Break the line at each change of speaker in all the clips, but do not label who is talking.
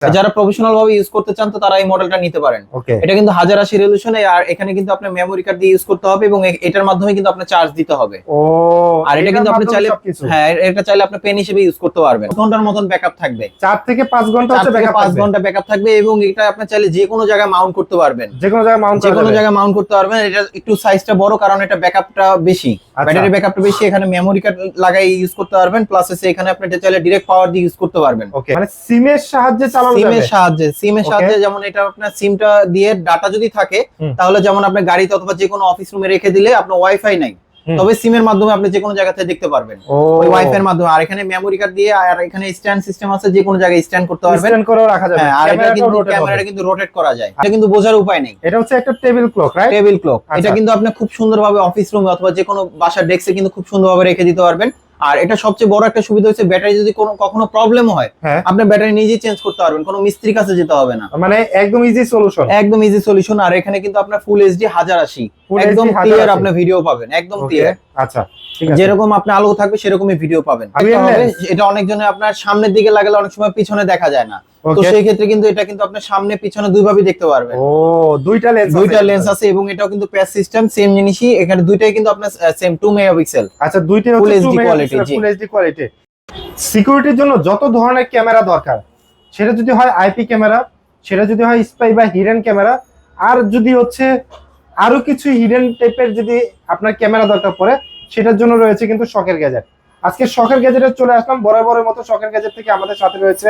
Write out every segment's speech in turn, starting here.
যারা প্রফেশনাল ভাবে ইউজ করতে চান তো তারা এই মডেলটা নিতে পারেন। এটা কিন্তু 1080 রেজোলিউশনে, আর এখানে কিন্তু আপনার মেমোরি কার্ড দিয়ে ইউজ করতে হবে এবং এটার মাধ্যমে কিন্তু আপনার চার্জ দিতে হবে। আর এটা কিন্তু আপনি চাইলে এটা চাইলে আপনি পেন হিসেবে ইউজ করতে পারবেন। ঘন্টার মতন ব্যাকআপ থাকবে,
4 থেকে 5 ঘন্টা হচ্ছে ব্যাকআপ,
5 ঘন্টা ব্যাকআপ থাকবে এবং এটা আপনি চাইলে যে কোনো জায়গায় মাউন্ট করতে পারবেন,
যে কোনো জায়গায় মাউন্ট
করতে পারবেন। এটা একটু সাইজটা বড় কারণ এটা ব্যাকআপটা বেশি, ব্যাটারি ব্যাকআপটা বেশি। এখানে মেমোরি কার্ড লাগাই ইউজ করতে পারবেন, প্লাস এখানে আপনি এটা চাইলে ডাইরেক্ট পাওয়ার দিয়ে ইউজ করতে পারবেন।
মানে সিমের সাহায্যে চালানো যাবে।
সিমের সাহায্যে যেমন এটা আপনার সিমটা দিয়ে ডাটা যদি থাকে তাহলে যেমন আপনি গাড়িতে অথবা যে কোনো অফিস রুমে রেখে দিলে আপনার ওয়াইফাই নাই, তবে সিমের মাধ্যমে আপনি যে কোনো জায়গা থেকে দেখতে পারবেন ওই ওয়াইফাই এর মাধ্যমে। আর এখানে মেমোরি কার্ড দিয়ে, আর এখানে স্ট্যান্ড সিস্টেম আছে, যে কোনো জায়গায় স্ট্যান্ড করতে পারবেন,
স্ট্যান্ড করেও রাখা যাবে।
আর এটা কিন্তু ক্যামেরাটা কিন্তু রোটেট করা যায়, এটা কিন্তু বোঝার উপায় নেই।
এটা হচ্ছে একটা table clock, right?
Table clock. এটা কিন্তু আপনি খুব সুন্দরভাবে অফিস রুমে অথবা যে কোনো বাসার ডেস্কে কিন্তু খুব সুন্দরভাবে রেখে দিতে পারবেন। আর এটা সবচেয়ে বড় একটা সুবিধা হচ্ছে ব্যাটারি যদি কখনো প্রবলেম হয় আপনি ব্যাটারি নিজেই চেঞ্জ করতে পারবেন, কোনো মিস্ত্রির কাছে যেতে হবে না।
মানে একদম ইজি সলিউশন,
একদম ইজি সলিউশন। আর এখানে কিন্তু আপনার ফুল এইচডি 1080 একদম ক্লিয়ার আপনি ভিডিও পাবেন, একদম ক্লিয়ার।
আচ্ছা,
যেরকম আপনি আলো থাকবে সেরকমই ভিডিও পাবেন। এটা অনেকজনের আপনার সামনের দিকে লাগালে অনেক সময় পিছনে দেখা যায় না, তো সেই ক্ষেত্রে কিন্তু এটা কিন্তু আপনি সামনে পিছনে দুইভাবে দেখতে পারবেন।
দুইটা
লেন্স আছে এবং এটাও কিন্তু প্যাচ সিস্টেম, সেম জিনিসই। এখানে দুইটাই কিন্তু আপনার সেম 2 মেগাপিক্সেল।
আচ্ছা, দুইটাই হচ্ছে ফুল এইচডি কোয়ালিটি। সিকিউরিটির জন্য যত ধরনের ক্যামেরা দরকার, সেটা যদি হয় আইপি ক্যামেরা, সেটা যদি হয় স্পাই বা হিডেন ক্যামেরা, আর যদি হচ্ছে আরো কিছু হিডেন টাইপের যদি আপনার ক্যামেরা দরকার পড়ে, সেটার জন্য রয়েছে কিন্তু শখের গ্যাজেট। আজকে শখের গ্যাজেটে চলে আসলাম। বরাবরের মতো শখের গ্যাজেট থেকে আমাদের সাথে রয়েছে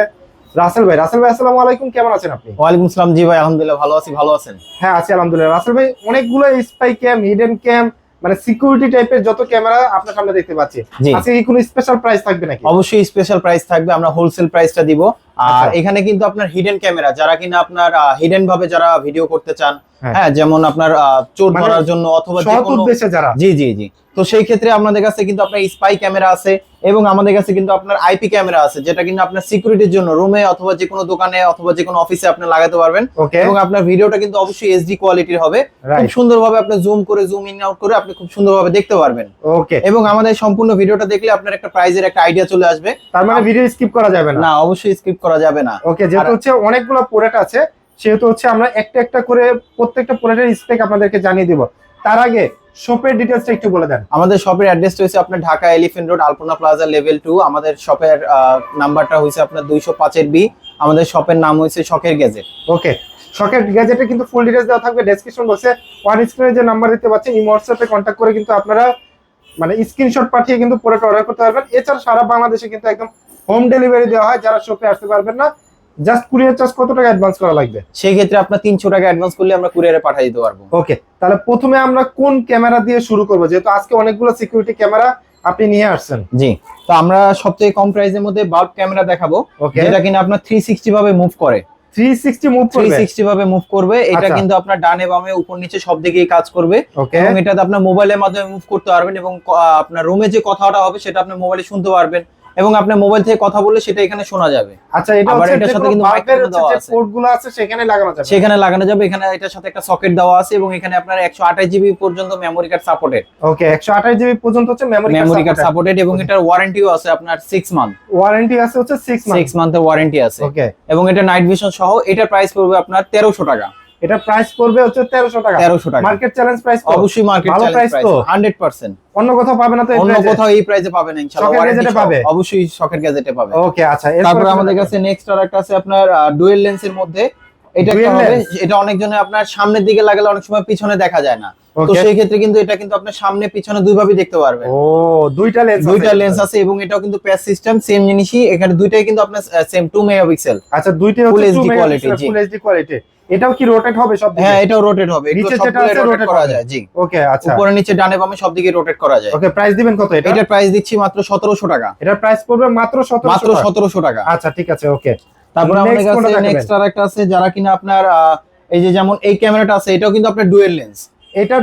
রাসেল ভাই। রাসেল ভাই, আসসালামু আলাইকুম, কেমন আছেন আপনি?
ওয়ালাইকুম আসসালাম। জি ভাই, আলহামদুলিল্লাহ ভালো আছি, ভালো আছেন?
হ্যাঁ, আছি আলহামদুলিল্লাহ। রাসেল ভাই, অনেকগুলো স্পাই ক্যাম, হিডেন ক্যাম, মানে সিকিউরিটি টাইপের যত ক্যামেরা আপনার সামনে দেখতে পাচ্ছি। আজকে কি কোনো স্পেশাল প্রাইস থাকবে নাকি?
অবশ্যই স্পেশাল প্রাইস থাকবে, আমরা হোলসেল প্রাইসটা দিব। আর এখানে কিন্তু আপনার হিডেন ক্যামেরা, যারা কিনা আপনার হিডেন ভাবে যারা ভিডিও করতে চান, হ্যাঁ, যেমন আপনার চোর ধরার জন্য অথবা যে কোনো উদ্দেশ্যে যারা, জি জি জি, তো সেই ক্ষেত্রে আমাদের কাছে কিন্তু আপনার স্পাই ক্যামেরা আছে এবং আমাদের কাছে কিন্তু আপনার আইপি ক্যামেরা আছে, যেটা কিন্তু আপনার সিকিউরিটির জন্য রুমে অথবা যে কোনো দোকানে অথবা যে কোনো অফিসে আপনি লাগাতে পারবেন। এবং আপনার ভিডিওটা কিন্তু অবশ্যই এইচডি কোয়ালিটির হবে, খুব সুন্দরভাবে আপনি জুম করে জুম ইন আউট করে আপনি খুব সুন্দরভাবে দেখতে পারবেন। ওকে, এবং আমাদের সম্পূর্ণ ভিডিওটা দেখলে আপনার একটা প্রাইজের একটা আইডিয়া চলে আসবে।
তার মানে ভিডিও স্কিপ করা যাবে না?
না, অবশ্যই স্কিপ করা যাবে না।
ওকে, যেহেতু হচ্ছে অনেকগুলো প্রোডাক্ট আছে, সেহেতু হচ্ছে আমরা একটা একটা করে প্রত্যেকটা প্রোডাক্টের স্পেক আপনাদেরকে জানিয়ে দিব। তার আগে শপের ডিটেইলসটা একটু বলে দেন।
আমাদের শপের অ্যাড্রেসটা হচ্ছে আপনার ঢাকা এলিফ্যান্ট রোড, আলপনা প্লাজা, লেভেল 2। আমাদের শপের নাম্বারটা হইছে আপনার 205 এর বি। আমাদের শপের নাম হইছে শখের গ্যাজেট।
ওকে, শখের গ্যাজেটে কিন্তু ফুল ডিটেইলস দেওয়া থাকবে ডেসক্রিপশন বক্সে। ওয়ান স্ক্রিনে যে নাম্বার দিতে পাচ্ছেন, এই হোয়াটসঅ্যাপে কন্টাক্ট করে কিন্তু আপনারা মানে স্ক্রিনশট পাঠিয়ে কিন্তু প্রোডাক্ট অর্ডার করতে পারবেন। এছাড়া সারা বাংলাদেশে কিন্তু একদম হোম ডেলিভারি দেওয়া হয়। যারা শপে আসতে পারবেন না, জাস্ট কুরিয়ার চার্জ কত টাকা অ্যাডভান্স করা লাগবে?
সেই ক্ষেত্রে আপনার 300 টাকা অ্যাডভান্স করলে আমরা কুরিয়ারে পাঠিয়ে দিতে পারবো।
ওকে, তাহলে প্রথমে আমরা কোন ক্যামেরা দিয়ে শুরু করব, যেহেতু আজকে অনেকগুলো সিকিউরিটি ক্যামেরা আপনি নিয়ে আসছেন?
জি, তো আমরা সবচেয়ে কম প্রাইসের মধ্যে বাল্ব ক্যামেরা দেখাবো, যেটা কিনা আপনার 360 ভাবে মুভ করে।
360
ভাবে মুভ করবে। এটা কিন্তু আপনার ডানে বামে উপর নিচে সব দিকেই কাজ করবে এবং এটাতে আপনার মোবাইলের মাধ্যমে মুভ করতে পারবেন এবং আপনার রুমে যে কথাটা হবে সেটা আপনি মোবাইলে শুনতে পারবেন এবং আপনার মোবাইল থেকে কথা বললে সেটা এখানে শোনা যাবে।
আচ্ছা, এটা হচ্ছে এটার সাথে কিন্তু মাইক্রোফোন দেওয়া আছে, পোর্টগুলো আছে, সেখানে লাগানো যাবে। এখানে এটার সাথে একটা সকেট দেওয়া আছে এবং এখানে আপনার 128 জিবি পর্যন্ত মেমরি কার্ড সাপোর্টেড। ওকে, 128 জিবি পর্যন্ত হচ্ছে মেমরি কার্ড সাপোর্টেড
এবং এটার ওয়ারেন্টিও আছে আপনার 6 মান্থ।
ওয়ারেন্টি আছে হচ্ছে 6
মান্থের ওয়ারেন্টি আছে।
ওকে,
এবং এটা নাইট ভিশন সহ। এটার প্রাইস পড়বে আপনার 1300 টাকা।
এটা প্রাইস পড়বে হচ্ছে 1300 টাকা। Market challenge price?
অবশ্যই মার্কেট চ্যালেঞ্জ প্রাইস 100%।
অন্য কোথাও পাবে না তো?
অন্য কোথাও এই প্রাইসে পাবে না ইনশাআল্লাহ। ওয়ারেন্টি পাবে, অবশ্যই শখের গ্যাজেটে পাবে।
ওকে, আচ্ছা,
তারপর আমাদের কাছে নেক্সট আরেকটা আছে আপনার ডুয়াল লেন্সের মধ্যে। এটা কি হবে, এটা অনেকজনে আপনার সামনের দিকে লাগালে অনেক সময় পিছনে দেখা যায় না, তো সেই ক্ষেত্রে কিন্তু এটা কিন্তু আপনি সামনে পিছনে দুইভাবে দেখতে পারবেন।
দুইটা
লেন্স আছে এবং এটাও কিন্তু প্যাচ সিস্টেম, সেম জিনিসই। এখানে দুইটাই কিন্তু আপনার সেম 2 মেগাপিক্সেল।
আচ্ছা, দুইটাই হচ্ছে ফুল এইচডি কোয়ালিটি। এটাও কি রোটেট হবে সব দিকে?
হ্যাঁ, এটাও রোটেট হবে,
নিচে যেটা আছে রোটেট
করা যায়। জি,
ওকে, আচ্ছা,
উপরে নিচে ডানে বামে সব দিকে রোটেট করা যায়।
ওকে, প্রাইস দিবেন কত এটা?
এটার প্রাইস দিচ্ছি মাত্র 1700 টাকা।
এটার প্রাইস পড়বে মাত্র
1700 টাকা।
আচ্ছা, ঠিক আছে, ওকে।
তারপর আমাদের কাছে নেক্সট আরেকটা আছে, যারা কিনা আপনার এই যে যেমন এই ক্যামেরাটা আছে, এটাও কিন্তু আপনার ডুয়াল লেন্স।
এটাও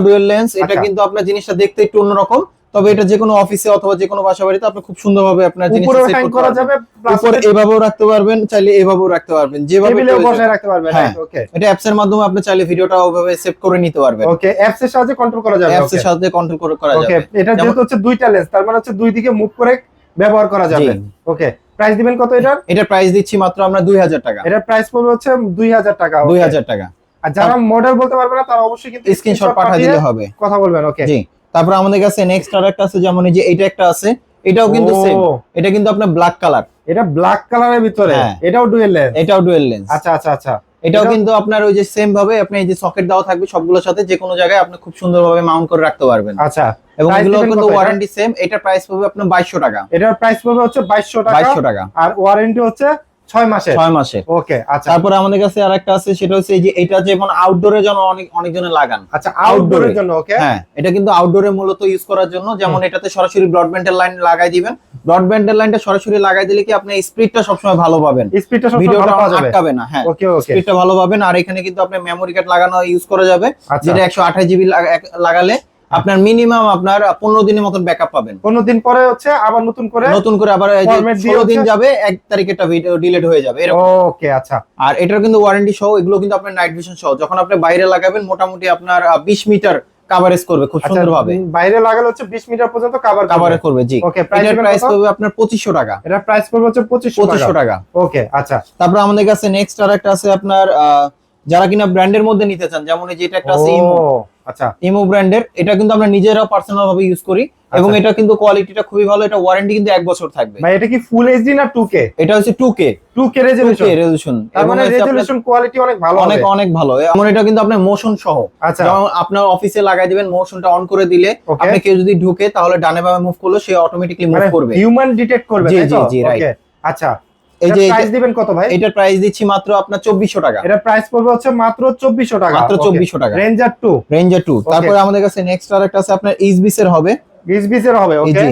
ডুয়াল লেন্স।
এটা কিন্তু আপনার জিনিসটা দেখতে একটু অন্যরকম, তবে এটা যে কোনো অফিসে অথবা যে কোনো বাসা বাড়িতে আপনি খুব সুন্দরভাবে আপনার জিনিসটা সেট করা যাবে। উপরে এভাবেও রাখতে পারবেন, চাইলে এভাবেও রাখতে পারবেন, যেভাবে
বসায় রাখতে পারবেন।
ওকে, এটা অ্যাপস এর মাধ্যমে আপনি চাইলে ভিডিওটা ওভাবে সেভ করে নিতে পারবেন।
ওকে, অ্যাপস এর সাহায্যে কন্ট্রোল করা যাবে।
অ্যাপস এর সাহায্যে কন্ট্রোল করা যাবে।
ওকে, এটা যেহেতু হচ্ছে দুইটা লেন্স, তার মানে হচ্ছে দুই দিকে মুভ করে ব্যবহার করা যাবে। ওকে, প্রাইস দিবেন কত এটার?
এটার প্রাইস দিচ্ছি মাত্র আমরা 2000 টাকা।
এটার প্রাইস পড়বে হচ্ছে 2000 টাকা।
2000 টাকা।
আর যারা মডেল বলতে পারবে না তারা অবশ্যই কিন্তু
স্ক্রিনশট পাঠিয়ে দিলে হবে।
কথা বলবেন। ওকে
জি। তারপর আমাদের কাছে নেক্সট আরেকটা আছে, যেমন এই যে এটা একটা আছে, এটাও কিন্তু সেম। এটা কিন্তু আপনার ব্ল্যাক কালার।
এটা ব্ল্যাক কালারের ভিতরে, এটাও ডুয়াল লেন্স।
এটাও ডুয়াল লেন্স।
আচ্ছা আচ্ছা আচ্ছা।
এটাও কিন্তু আপনার ওই যে সেম ভাবে আপনি এই যে সকেট দেওয়া থাকবে সবগুলোর সাথে, যে কোনো জায়গায় আপনি খুব সুন্দরভাবে মাউন্ট করে রাখতে পারবেন।
আচ্ছা।
এবং এগুলো কিন্তু ওয়ারেন্টি সেম। এটার প্রাইস পড়বে আপনার 2200 টাকা।
এটার প্রাইস পড়বে হচ্ছে 2200 টাকা।
2200 টাকা।
আর ওয়ারেন্টি হচ্ছে 6 মাসের।
6 মাসের।
ওকে আচ্ছা।
তারপর আমাদের কাছে আরেকটা আছে, সেটা হচ্ছে এই যে এটা যেমন আউটডোরের জন্য অনেকজনে লাগান।
আচ্ছা, আউটডোরের জন্য। ওকে
হ্যাঁ, এটা কিন্তু আউটডোরে মূলত ইউজ করার জন্য। যেমন এটাতে সরাসরি ব্রডব্যান্ডের লাইন লাগাই দিবেন। ব্রডব্যান্ডের লাইনটা সরাসরি লাগাই দিলে কি আপনি স্পিডটা সবসময় ভালো পাবেন,
স্পিডটা সবসময় ভালো পাওয়া যাবে,
আটকাবে না। হ্যাঁ,
ওকে ওকে,
স্পিডটা ভালো পাবেন। আর এখানে কিন্তু আপনি মেমরি কার্ড লাগানো ইউজ করা যাবে,
আচ্ছা।
যেটা 128 জিবি লাগালে আপনার মিনিমাম আপনার 15 দিনের মতন ব্যাকআপ পাবেন।
15 দিন পরে হচ্ছে আবার নতুন করে আবার
16 দিন যাবে, 1 তারিখে একটা ভিডিও ডিলিট হয়ে যাবে এরকম।
ওকে আচ্ছা।
আর এটার কিন্তু ওয়ারেন্টি সহ, এগুলো কিন্তু আপনার নাইট ভিশন সহ। যখন আপনি বাইরে লাগাবেন মোটামুটি আপনার 20 মিটার কভারেজ করবে খুব সুন্দরভাবে।
বাইরে লাগালে হচ্ছে 20 মিটার পর্যন্ত কভার করবে।
জি।
ওকে,
প্রাইস পড়বে আপনার 2500 টাকা।
এটা প্রাইস পড়বে হচ্ছে 2500 টাকা। ওকে আচ্ছা।
তারপর আমাদের কাছে নেক্সট আরেকটা আছে আপনার, যারা কিনা ব্র্যান্ডের মধ্যে নিতে চান, যেমন এই যে এটা একটা আছে ইমো।
আচ্ছা,
ইমো ব্র্যান্ডের। এটা কিন্তু আমরা নিজেরাও পার্সোনাল ভাবে ইউজ করি, এবং এটা কিন্তু কোয়ালিটিটা খুবই ভালো। এটা ওয়ারেন্টি কিন্তু 1 বছর থাকবে।
ভাই এটা কি ফুল এইচডি না 2K?
এটা হচ্ছে 2K
রেজোলিউশন। তার মানে রেজোলিউশন কোয়ালিটি অনেক ভালো,
অনেক ভালো। এবং এটা কিন্তু আপনার মোশন সহ।
আচ্ছা,
যেমন আপনার অফিসে লাগাই দিবেন, মোশনটা অন করে দিলে আপনি কেউ যদি ঢুকে তাহলে ডানে বামে মুভ করলে সে অটোমেটিক্যালি মুভ করবে,
হিউম্যান ডিটেক্ট করবে।
জি জি জি, রাইট।
আচ্ছা,
এই যে
প্রাইস দিবেন কত ভাই?
এটার প্রাইস দিচ্ছি মাত্র আপনার 2400 টাকা।
এটার প্রাইস পড়বে হচ্ছে মাত্র 2400 টাকা।
মাত্র 2400 টাকা।
রেঞ্জার 2।
তারপরে আমাদের কাছে নেক্সট আরেকটা আছে আপনার এইচবিস এর হবে।
ওকে।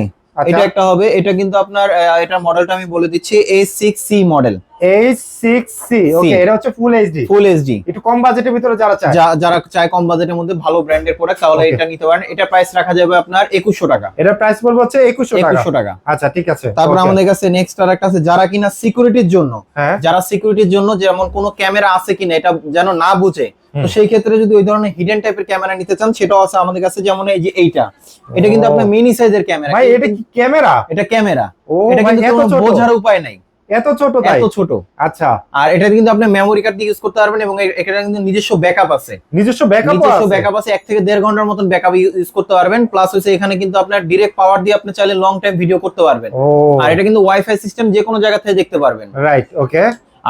এটা একটা হবে। এটা কিন্তু আপনার এটার মডেলটা আমি বলে দিচ্ছি, A6C মডেল।
A6C। ওকে, এটা হচ্ছে ফুল এইচডি। একটু কম বাজেটের ভিতরে
যারা চায় কম বাজেটের মধ্যে ভালো ব্র্যান্ডের প্রোডাক্ট, তাহলে এটা নিতে পারেন। এটা প্রাইস রাখা যাবে আপনার 2100 টাকা।
এটা প্রাইস পড়বে হচ্ছে 2100 টাকা। আচ্ছা ঠিক আছে।
তারপর আমাদের কাছে নেক্সট আরেকটা আছে, যারা কিনা সিকিউরিটির জন্য, যেমন কোনো ক্যামেরা আছে কিনা এটা যেন না বুঝে, তো সেই ক্ষেত্রে যদি ওই ধরনের হিডেন টাইপের ক্যামেরা নিতে চান, সেটাও আছে আমাদের কাছে। যেমন এই যে এটা কিন্তু আপনার মিনি সাইজের ক্যামেরা।
ভাই এটা কি ক্যামেরা?
এটা ক্যামেরা। এটা কিন্তু কোনো বোঝার উপায় নাই,
এত ছোট।
এত ছোট।
আচ্ছা।
আর এটা কিন্তু আপনি মেমরি কার্ড দিয়ে ইউজ করতে পারবেন, এবং এটা কিন্তু নিজস্ব ব্যাকআপ আছে।
নিজস্ব ব্যাকআপ
আছে 1 থেকে 1.5 ঘন্টার মতন ব্যাকআপ ইউজ করতে পারবেন। প্লাস হচ্ছে এখানে কিন্তু আপনার ডাইরেক্ট পাওয়ার দিয়ে আপনি চাইলে লং টাইম ভিডিও করতে পারবেন। আর এটা কিন্তু ওয়াইফাই সিস্টেম, যে কোনো জায়গা থেকে দেখতে পারবেন।
রাইট, ওকে।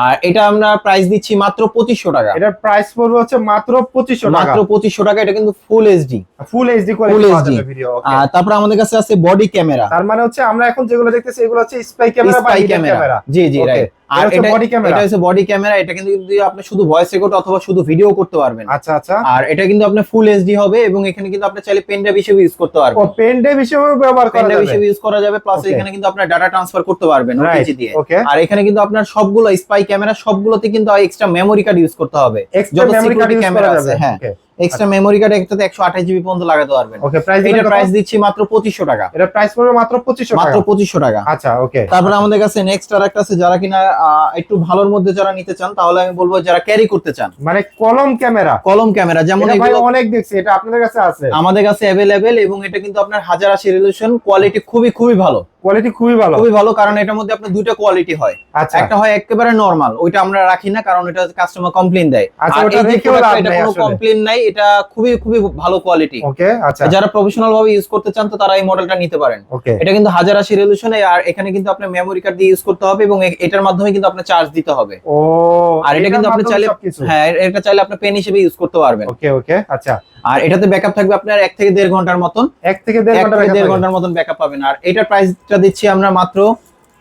আর এটা আমরা প্রাইস দিচ্ছি মাত্র 2500 টাকা।
এটার প্রাইস পড়বে হচ্ছে মাত্র 2500 টাকা।
মাত্র 2500 টাকা। এটা কিন্তু ফুল এইচডি
কোয়ালিটি পাওয়া যাবে ভিডিও। ওকে।
আর তারপর আমাদের কাছে আছে বডি ক্যামেরা।
তার মানে হচ্ছে আমরা এখন যেগুলো দেখতেছি এগুলো হচ্ছে স্পাই ক্যামেরা বা ক্যামেরা।
জি জি, রাইট। আর এটা হচ্ছে বডি ক্যামেরা। এটা কিন্তু আপনি শুধু ভয়েস রেকর্ড অথবা শুধু ভিডিও করতে পারবেন।
আচ্ছা আচ্ছা।
আর এটা কিন্তু আপনার ফুল এইচডি হবে, এবং এখানে কিন্তু আপনি চাইলে পেন ড্রাইভ হিসেবে ইউজ করতে পারবেন।
পেন ড্রাইভ হিসেবে ব্যবহার
করা যাবে। প্লাস এখানে কিন্তু আপনার ডাটা ট্রান্সফার করতে পারবেন ওটিজি দিয়ে।
ওকে।
আর এখানে কিন্তু আপনার সবগুলো স্পাই ক্যামেরা সবগুলোতে কিন্তু এক্সট্রা মেমরি কার্ড ইউজ করতে হবে।
যত সিকিউরিটি ক্যামেরা আছে,
হ্যাঁ, এক্সট্রা মেমরি কার্ড একটাতে 128 জিবি পর্যন্ত লাগাতে পারবেন।
ওকে,
এটা প্রাইস দিচ্ছি মাত্র 2500 টাকা।
এটা প্রাইস পড়বে মাত্র 2500 টাকা। আচ্ছা, ওকে।
তারপর আমাদের কাছে নেক্সট আরেকটা আছে, যারা কিনা একটু ভালোর মধ্যে যারা নিতে চান, তাহলে আমি বলবো যারা ক্যারি করতে চান,
মানে কলম ক্যামেরা,
যেমন
এগুলো অনেক দেখছি। এটা আপনাদের কাছে আছে?
আমাদের কাছে अवेलेबल, এবং এটা কিন্তু আপনার 1080 রেজোলিউশন। কোয়ালিটি খুবই ভালো। কারণ এটার মধ্যে আপনার দুইটা কোয়ালিটি হয়। একটা হয় একেবারে নরমাল, ওইটা আমরা রাখি না, কারণ এটা কাস্টমার কমপ্লেইন দেয়। আর এটা কোনো কমপ্লেইন নাই, এটা খুবই ভালো কোয়ালিটি।
ওকে, আচ্ছা।
যারা প্রফেশনাল ভাবে ইউজ করতে চান, তো তারা এই মডেলটা নিতে পারেন। এটা কিন্তু 1080 রেজোলিউশনে। আর এখানে কিন্তু আপনি মেমরি কার্ড দিয়ে ইউজ করতে হবে, এবং এটার মাধ্যমে কিন্তু আপনি চার্জ দিতে হবে। আর এটা কিন্তু আপনি চাইলে, হ্যাঁ, এটা চাইলে আপনি পেন হিসেবে ইউজ করতে পারবেন।
ওকে, আচ্ছা।
আর এটাতে ব্যাকআপ থাকবে আপনার 1 থেকে 1.5 ঘন্টার মতন।
1 থেকে 1.5
ঘন্টার মতন ব্যাকআপ পাবেন। আর এটার প্রাইসটা দিচ্ছি আমরা মাত্র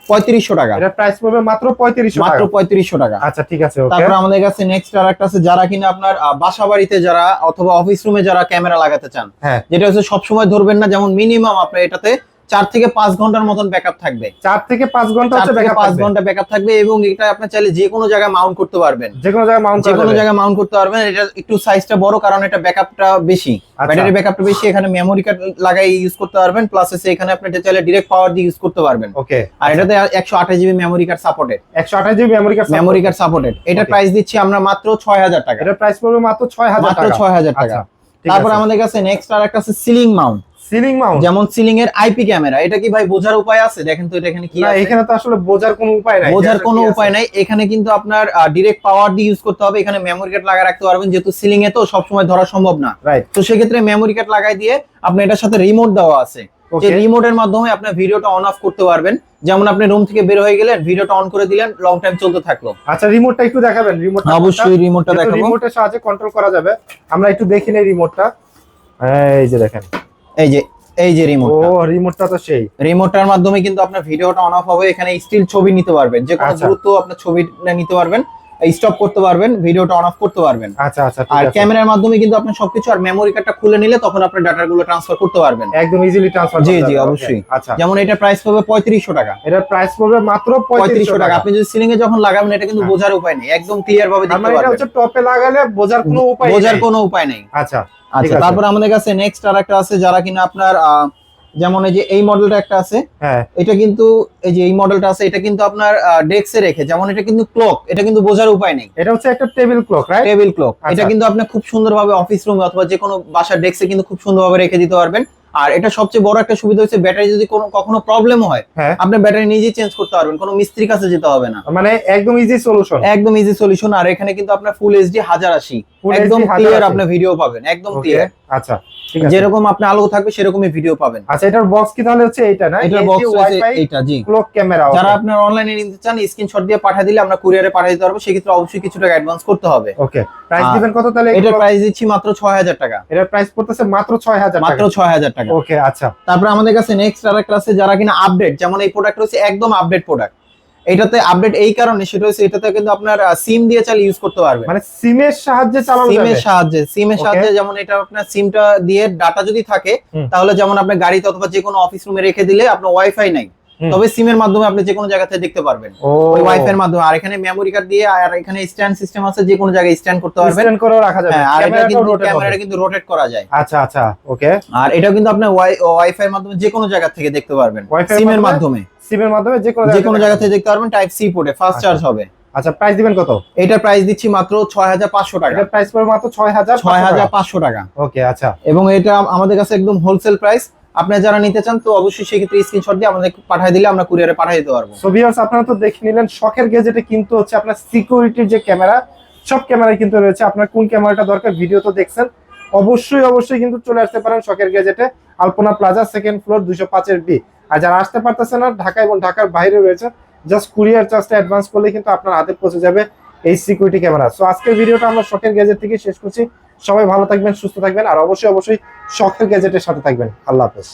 3500 টাকা।
এটা প্রাইস পড়বে মাত্র 3500
টাকা।
আচ্ছা ঠিক আছে, ওকে।
তারপর আমাদের কাছে নেক্সট আরেকটা আছে, যারা কিনা আপনার বাসা বাড়িতে যারা অথবা অফিস রুমে যারা ক্যামেরা লাগাতে চান, যেটা হচ্ছে সব সময় ধরবেন না, যেমন মিনিমাম আপনার এটাতে 4 থেকে 5 ঘন্টার মতন ব্যাকআপ থাকবে।
4 থেকে 5 ঘন্টা হচ্ছে ব্যাকআপ,
5 ঘন্টা ব্যাকআপ থাকবে, এবং এটা আপনি চাইলে যে কোনো জায়গায় মাউন্ট করতে পারবেন।
যে কোনো জায়গায় মাউন্ট
করতে পারবেন। এটা একটু সাইজটা বড়, কারণ এটা ব্যাকআপটা বেশি, ব্যাটারি ব্যাকআপটা বেশি। এখানে মেমরি কার্ড লাগাই ইউজ করতে পারবেন। প্লাস এখানে আপনি এটা চাইলে ডাইরেক্ট পাওয়ার দিয়ে ইউজ করতে পারবেন।
ওকে।
আর এটাতে 128 GB memory card supported.
128 GB memory card
supported. এটা প্রাইস দিচ্ছি আমরা মাত্র 6000 টাকা।
এটা প্রাইস পড়বে মাত্র 6000 টাকা।
তারপর আমাদের কাছে নেক্সট আরেকটা আছে সিলিং
সিলিং মাউন্ট,
যেমন সিলিং এর আইপি ক্যামেরা, এটা কি ভাই বোঝার উপায় আছে? দেখেন তো এটা এখানে কি
না
আছে।
এখানে তো আসলে বোঝার কোনো উপায় নাই,
বোঝার কোনো উপায় নাই। এখানে কিন্তু আপনার ডাইরেক্ট পাওয়ার দিয়ে ইউজ করতে হবে। এখানে মেমোরি কার্ড লাগা রাখতে পারবেন, যেহেতু সিলিং এ তো সবসময় ধরা সম্ভব না।
রাইট।
তো সেক্ষেত্রে মেমোরি কার্ড লাগাই দিয়ে আপনি এটার সাথে রিমোট দেওয়া আছে, যে রিমোটের মাধ্যমে আপনি ভিডিওটা অন অফ করতে পারবেন। যেমন আপনি রুম থেকে বের হয়ে গেলেন, ভিডিওটা অন করে দিলেন, লং টাইম চলতে থাকলো।
আচ্ছা রিমোটটা একটু দেখাবেন? রিমোটটা
অবশ্যই রিমোটটা দেখাবো।
রিমোটের সাহায্যে কন্ট্রোল করা যাবে। আমরা একটু দেখি নেই রিমোটটা। এই যে দেখেন,
এই যে রিমোট।
ও রিমোটটা তো সেই
রিমোটটার মাধ্যমে কিন্তু আপনার ভিডিওটা অন অফ হবে। এখানে স্টিল ছবি নিতে পারবেন, যে কোনো দ্রুত আপনার ছবি নিতে পারবেন, স্টপ করতে পারবেন, ভিডিওটা অন অফ করতে পারবেন।
আচ্ছা আচ্ছা।
আর ক্যামেরার মাধ্যমে কিন্তু আপনি সবকিছু, আর মেমোরি কার্ডটা খুলে নিলে তখন আপনি ডাটাগুলো ট্রান্সফার করতে পারবেন
একদম ইজিলি ট্রান্সফার।
জি জি অবশ্যই।
আচ্ছা,
যেমন এটা প্রাইস পাবে 3500 টাকা।
এটার প্রাইস পড়বে মাত্র 3500 টাকা।
আপনি যদি সিলিং এ যখন লাগাবেন, এটা কিন্তু বোঝার উপায় নেই, একদম ক্লিয়ার ভাবে দেখতে পারবেন।
এটা হচ্ছে টপে লাগালে বোঝার কোনো উপায়
নেই।
আচ্ছা
আচ্ছা, তারপর আমাদের কাছে নেক্সট আরেকটা আছে, যারা কিনা আপনার যেমন এই যে এই মডেলটা একটা আছে,
হ্যাঁ
এটা কিন্তু এই যে এই মডেলটা আছে, এটা কিন্তু আপনার ডেস্কে রেখে, যেমন এটা কিন্তু ক্লক, এটা কিন্তু বোঝার উপায় নেই।
এটা হচ্ছে একটা table clock, right?
Table clock. এটা কিন্তু আপনি খুব সুন্দরভাবে অফিস রুমে অথবা যে কোনো বাসার ডেস্কে কিন্তু খুব সুন্দরভাবে রেখে দিতে পারবেন। আর এটা সবচেয়ে বড় একটা সুবিধা হচ্ছে, ব্যাটারি যদি কখনো প্রবলেম হয়, আপনি ব্যাটারি নিজেই চেঞ্জ করতে পারবেন, কোনো মিস্ত্রির কাছে যেতে হবে না।
মানে একদম ইজি সলিউশন,
একদম ইজি সলিউশন। আর এখানে কিন্তু আপনার ফুল এইচডি 1080 একদম ক্লিয়ার আপনি ভিডিও পাবেন, একদম ক্লিয়ার।
আচ্ছা,
যেরকম আপনি আলো থাকবে সেরকমই ভিডিও পাবেন।
আচ্ছা, এটার বক্স কি তাহলে হচ্ছে এইটা না?
এটার বক্স হচ্ছে এইটা, জি।
Clock camera.
যারা আপনারা অনলাইনে নিতে চান, স্ক্রিনশট দিয়ে পাঠিয়ে দিলে আমরা কুরিয়ারে পাঠিয়ে দিতে পারবো। সেক্ষেত্রে অবশ্যই কিছু টাকা অ্যাডভান্স করতে হবে।
ওকে, প্রাইস দিবেন কত তাহলে?
এটার প্রাইস দিচ্ছি মাত্র 6000 টাকা।
এটার প্রাইস পড়তেছে মাত্র 6000 টাকা।
মাত্র 6000 টাকা।
ওকে, আচ্ছা।
তারপর আমাদের কাছে নেক্সট আরেকটা আছে, যারা কিনা আপডেট, যেমন এই প্রোডাক্ট হচ্ছে একদম আপডেট প্রোডাক্ট। এটাতে আপডেট এই কারণে, সেটা হচ্ছে এটাতে কিন্তু আপনার সিম দিয়ে চালিয়ে ইউজ করতে পারবেন,
মানে সিমের সাহায্যে চালানো যাবে।
সিমের সাহায্যে যেমন এটা আপনার সিমটা দিয়ে ডাটা যদি থাকে, তাহলে যেমন আপনি গাড়িতে অথবা যে কোনো অফিস রুমে রেখে দিলে আপনার ওয়াইফাই নাই, তবে সিমের মাধ্যমে আপনি যে কোনো জায়গা থেকে দেখতে পারবেন ওই ওয়াইফাই এর মাধ্যমে। আর এখানে মেমোরি কার্ড দিয়ে, আর এখানে স্ট্যান্ড সিস্টেম আছে, যে কোনো জায়গায় স্ট্যান্ড করতে পারবেন,
স্ট্যান্ড করে রাখা যাবে।
আর এটা কিন্তু ক্যামেরাটা কিন্তু রোটেট করা যায়।
আচ্ছা আচ্ছা, ওকে।
আর এটা কিন্তু আপনি ওয়াইফাই এর মাধ্যমে যে কোনো জায়গা থেকে দেখতে পারবেন, সিমের মাধ্যমে যে কোনো জায়গা থেকে দেখতে পারবেন। টাইপ সি পোর্টে ফাস্ট চার্জ হবে।
আচ্ছা, প্রাইস দিবেন কত?
এটার প্রাইস দিচ্ছি মাত্র 6500 টাকা।
এটার প্রাইস পড়বে মাত্র
6500 টাকা।
ওকে, আচ্ছা।
এবং এটা আমাদের কাছে একদম হোলসেল প্রাইস। আপনি যারা নিতে চান, তো অবশ্যই সেক্ষেত্রে স্ক্রিনশট দিয়ে আমাদের পাঠিয়ে দিলে আমরা কুরিয়ারে পাঠিয়ে দিতে পারবো।
সো ভিউয়ার্স, আপনারা তো দেখে নিলেন শখের গ্যাজেটে কিন্তু হচ্ছে আপনার সিকিউরিটির যে ক্যামেরা, সব ক্যামেরাই কিন্তু রয়েছে। আপনার কোন ক্যামেরাটা দরকার ভিডিও তো দেখছেন, অবশ্যই কিন্তু চলে আসতে পারেন শখের গ্যাজেটে, আলপনা প্লাজা, সেকেন্ড ফ্লোর, 205 বি। আর যারা আসতে পারতেছে না, ঢাকা এবং ঢাকার বাইরে রয়েছে, জাস্ট কুরিয়ার চার্জটা অ্যাডভান্স করলে কিন্তু আপনার হাতে পৌঁছে যাবে এই সিকিউরিটি ক্যামেরা। সো আজকের ভিডিওটা আমরা শখের গ্যাজেট থেকে শেষ করছি। সবাই ভালো থাকবেন, সুস্থ থাকবেন, আর অবশ্যই শখের গ্যাজেটের সাথে থাকবেন। আল্লাহ হাফেজ।